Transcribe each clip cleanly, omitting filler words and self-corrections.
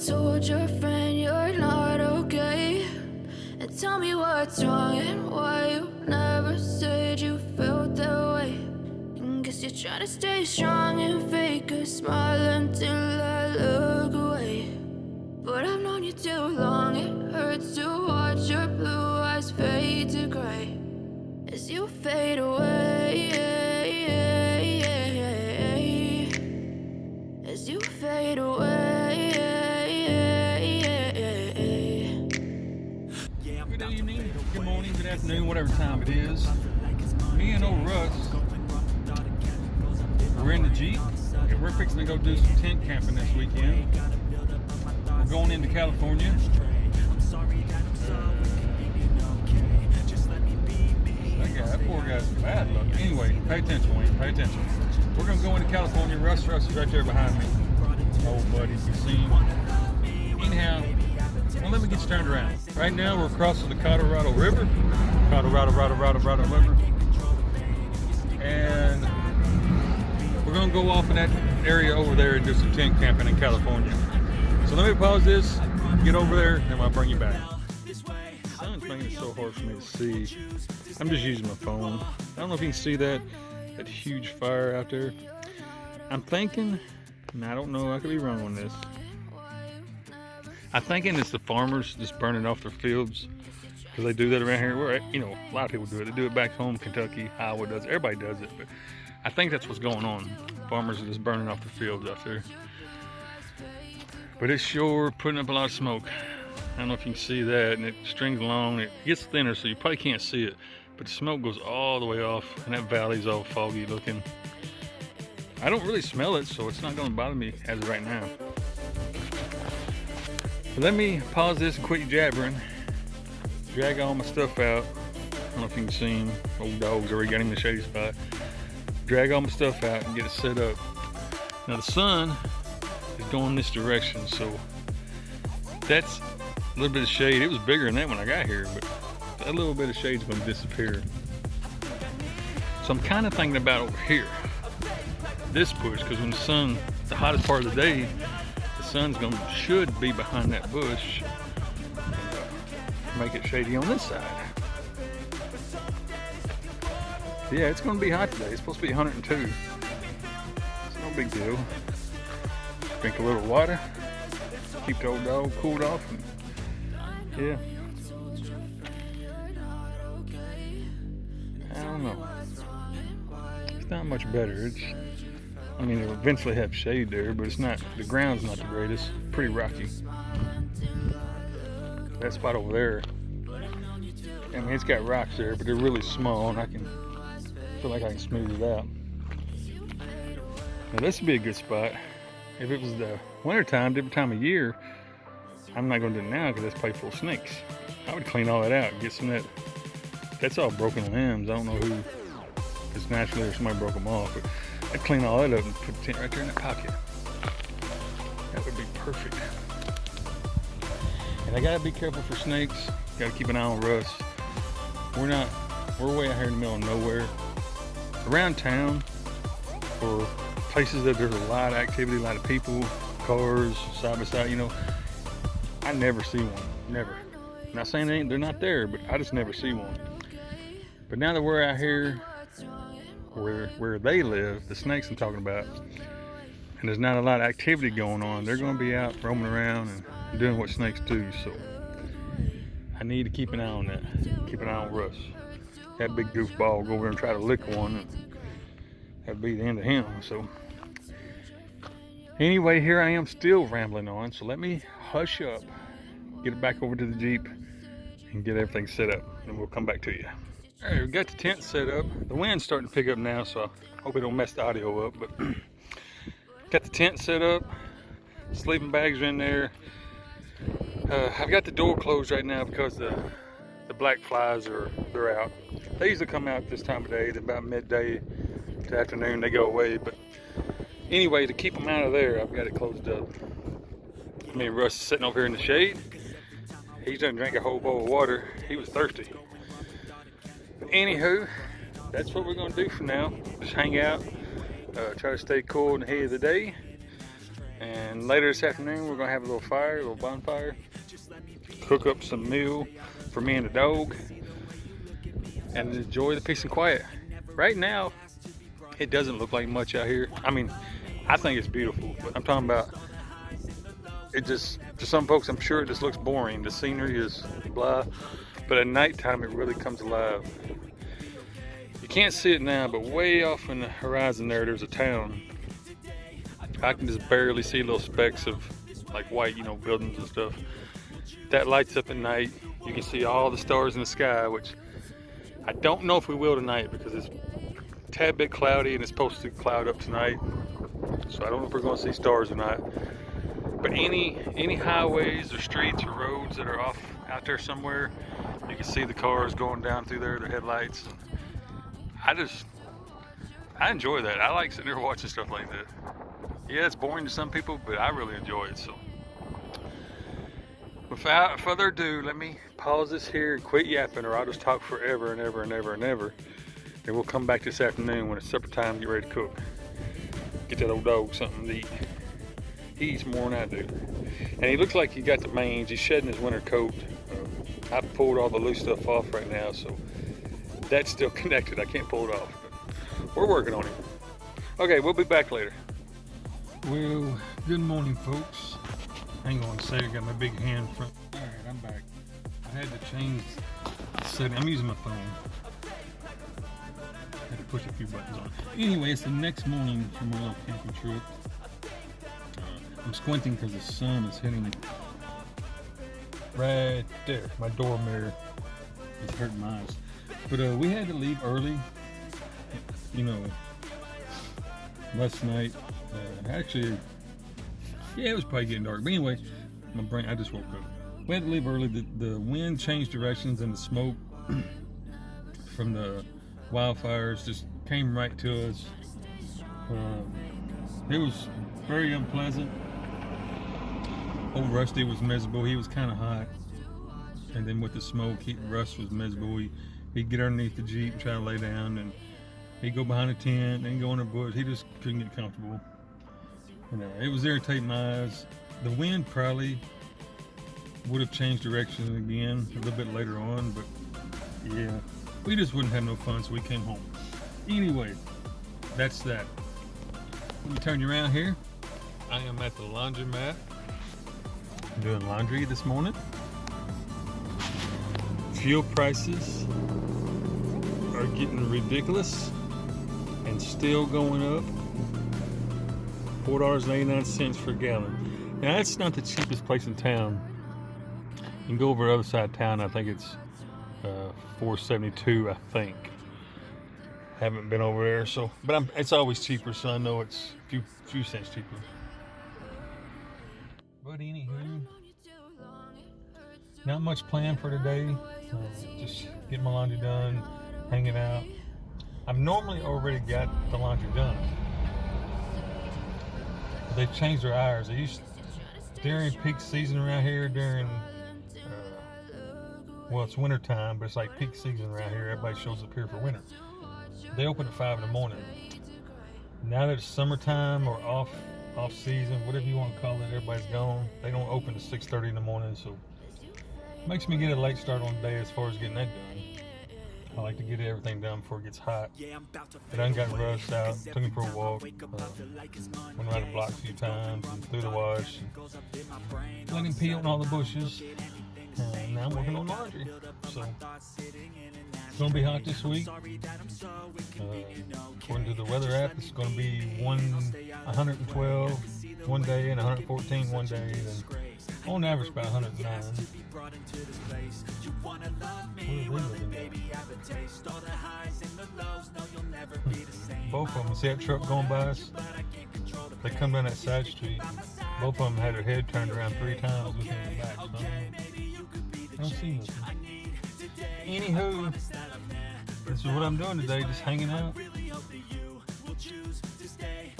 told your friend you're not okay? And tell me what's wrong and why you never said you felt that way. And guess you're trying to stay strong and fake a smile until I look away. But I've known you too long, it hurts to watch your blue eyes fade to gray as you fade away, as you fade away. Good evening, good morning, good afternoon, whatever time it is. Me and old Russ, we're in the Jeep, and we're fixing to go do some tent camping this weekend. We're going into California. That poor guy's bad luck. Anyway, pay attention, Wayne, pay attention. We're going to go into California. Russ is right there behind me. Old buddy, you see him. Anyhow, well, let me get you turned around. Right now, we're crossing the Colorado River. Colorado River. And we're going to go off in that area over there and do some tent camping in California. So let me pause this, get over there, and I'll bring you back. The sun's making it so hard for me to see. I'm just using my phone. I don't know if you can see that huge fire out there. I'm thinking, and I don't know, I could be wrong on this. I'm thinking it's the farmers just burning off their fields, because they do that around here. Where, you know, a lot of people do it. They do it back home, Kentucky, Iowa does it. Everybody does it, but I think that's what's going on. Farmers are just burning off their fields out there. But it's sure putting up a lot of smoke. I don't know if you can see that, and it strings along. It gets thinner, so you probably can't see it. But the smoke goes all the way off, and that valley's all foggy looking. I don't really smell it, so it's not going to bother me as of right now. But let me pause this and quit jabbering. Drag all my stuff out. I don't know if you can see him. Old dog's already got him in the shady spot. Drag all my stuff out and get it set up. Now the sun is going this direction, so that's a little bit of shade. It was bigger than that when I got here, but that little bit of shade's going to disappear. So I'm kind of thinking about over here, this bush, because when the sun, the hottest part of the day, the sun's should be behind that bush and make it shady on this side. Yeah, it's going to be hot today. It's supposed to be 102. It's no big deal. Drink a little water, keep the old dog cooled off, and yeah. I don't know. It's not much better. I mean, it'll eventually have shade there, but it's not, the ground's not the greatest. Pretty rocky. That spot over there, I mean, it's got rocks there, but they're really small, and I feel like I can smooth it out. Now this would be a good spot. If it was the winter time, different time of year, I'm not going to do it now because that's probably full of snakes. I would clean all that out and get some of that. That's all broken limbs. I don't know who, it's naturally or somebody broke them off, but I'd clean all that up and put the tent right there in that pocket. That would be perfect. And I got to be careful for snakes. Got to keep an eye on Russ. We're way out here in the middle of nowhere. Around town, for places that there's a lot of activity, a lot of people, cars, side by side, you know, I never see one, never. Not saying they're not there, but I just never see one. But now that we're out here where they live, the snakes I'm talking about, and there's not a lot of activity going on, they're going to be out roaming around and doing what snakes do, so I need to keep an eye on that. Keep an eye on Russ. That big goofball will go over and try to lick one, and that'd be the end of him, so. Anyway, here I am still rambling on, so let me hush up, get it back over to the Jeep, and get everything set up, and we'll come back to you. All right, we got the tent set up. The wind's starting to pick up now, so I hope it don't mess the audio up, but got the tent set up, sleeping bags are in there. I've got the door closed right now because the black flies they're out. They usually come out this time of day, about midday to afternoon, they go away, but anyway, to keep them out of there, I've got it closed up. Me and Russ is sitting over here in the shade. He's done drank a whole bowl of water. He was thirsty. But anywho, that's what we're gonna do for now. Just hang out, try to stay cool in the heat of the day, And later this afternoon, we're gonna have a little fire, a little bonfire, cook up some meal for me and the dog, and enjoy the peace and quiet. Right now, it doesn't look like much out here. I mean, I think it's beautiful, but I'm talking about it just, to some folks, I'm sure it just looks boring. The scenery is blah, but at nighttime it really comes alive. You can't see it now, but way off in the horizon there's a town. I can just barely see little specks of like white, buildings and stuff. That lights up at night. You can see all the stars in the sky, which I don't know if we will tonight because it's a tad bit cloudy and it's supposed to cloud up tonight. So I don't know if we're going to see stars or not. But any highways or streets or roads that are off out there somewhere, you can see the cars going down through there, their headlights. I enjoy that. I like sitting there watching stuff like that. Yeah, it's boring to some people, but I really enjoy it. So without further ado, let me pause this here and quit yapping, or I'll just talk forever and ever and ever and ever. Then we'll come back this afternoon when it's supper time, get ready to cook. Get that old dog something to eat. He eats more than I do. And he looks like he got the mange. He's shedding his winter coat. I pulled all the loose stuff off right now, so that's still connected. I can't pull it off. But we're working on it. Okay, we'll be back later. Well, good morning, folks. Hang on a second, I got my big hand front. All right, I'm back. I had to change the setting. I'm using my phone. I had to push a few buttons on. Anyway, it's the next morning from our little camping trip. I'm squinting because the sun is hitting right there. My door mirror is hurting my eyes. But we had to leave early. Last night. Actually, yeah, it was probably getting dark. But anyway, I just woke up. We had to leave early. The wind changed directions and the smoke from the wildfires just came right to us. It was very unpleasant. Old Rusty was miserable. He was kind of hot. And then with the smoke, Russ was miserable. He'd get underneath the Jeep and try to lay down, and he'd go behind a tent, then go in the bush. He just couldn't get comfortable. It was irritating my eyes. The wind probably would have changed direction again a little bit later on, but yeah, we just wouldn't have no fun, so we came home. Anyway, that's that. Let me turn you around here. I am at the laundromat. I'm doing laundry this morning. Fuel prices are getting ridiculous and still going up. $4.89 for a gallon. Now that's not the cheapest place in town. You can go over the other side of town. I think it's $4.72. I think. Haven't been over there, so but it's always cheaper, so I know it's a few cents cheaper. But anywho, not much planned for today. Just getting my laundry done, hanging out. I've normally already got the laundry done. They've changed their hours. They used during peak season around here during it's winter time, but it's like peak season around here. Everybody shows up here for winter. They open at 5 in the morning. Now that it's summertime or off season, whatever you want to call it, everybody's gone. They don't open at 6:30 in the morning, so it makes me get a late start on the day as far as getting that done. I like to get everything done before it gets hot. But I got Russ out, took him for a walk, went around the block a few times and through the wash. Let him pee on all the bushes. And now I'm working on laundry. So it's going to be hot this week. According to the weather app, it's going to be 112 one day and 114 one day. And on average about 109. Both of them, see that truck going by us? They come down that side street. Both of them had their head turned around 3 times looking at the back. So I don't see nothing. Anywho, this is what I'm doing today, just hanging out.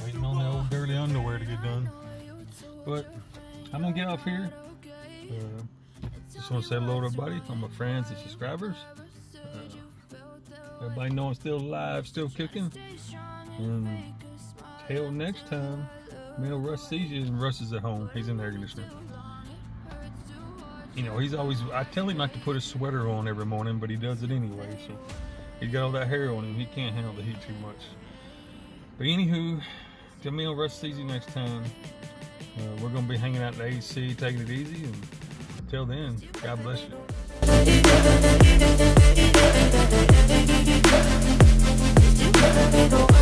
Waiting on the old dirty underwear to get done. But I'm going to get off here. Just want to say hello to everybody, all my friends and subscribers. Everybody know I'm still alive, still kicking. And till next time. Jamil, Russ sees you, and Russ is at home. He's in the air conditioner. You know, he's always, I tell him not to put a sweater on every morning, but he does it anyway. So he's got all that hair on him. He can't handle the heat too much. But anywho, Jamil, Russ sees you next time. We're going to be hanging out in the AC, taking it easy. And until then, God bless you.